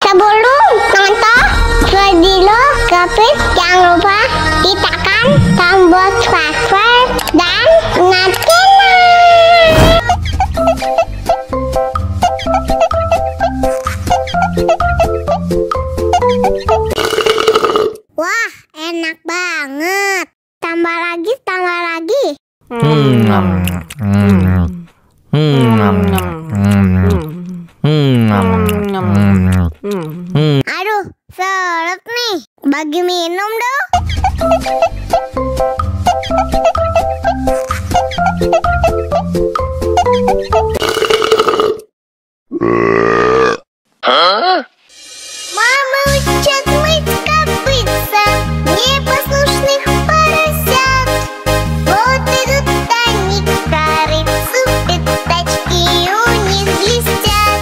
Sebelum nonton video Gapit, jangan lupa tekan tombol subscribe dan nyalakan. Wah, enak banget. Tambah lagi, tambah lagi. Aduh, seret nih. Bagi minum dong. Мама учат мыть копытца, не послушных поросят. Вот идут они к корыцу, пятачки у них блестят.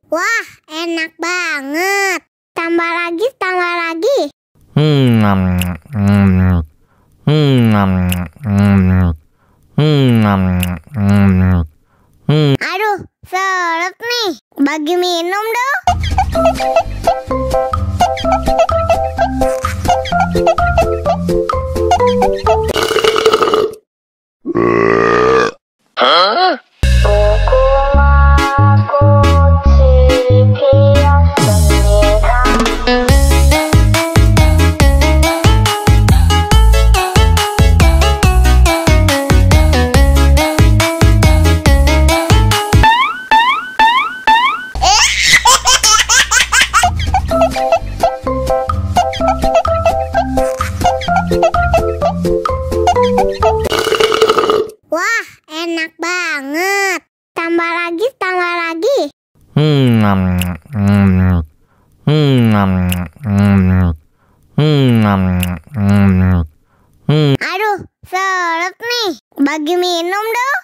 Wah, enak banget. Tambah lagi, tambah lagi. Aduh, seret nih. Bagi minum dong. Wah, enak banget. Tambah lagi, tambah lagi. Aduh, seret nih. Bagi minum dong.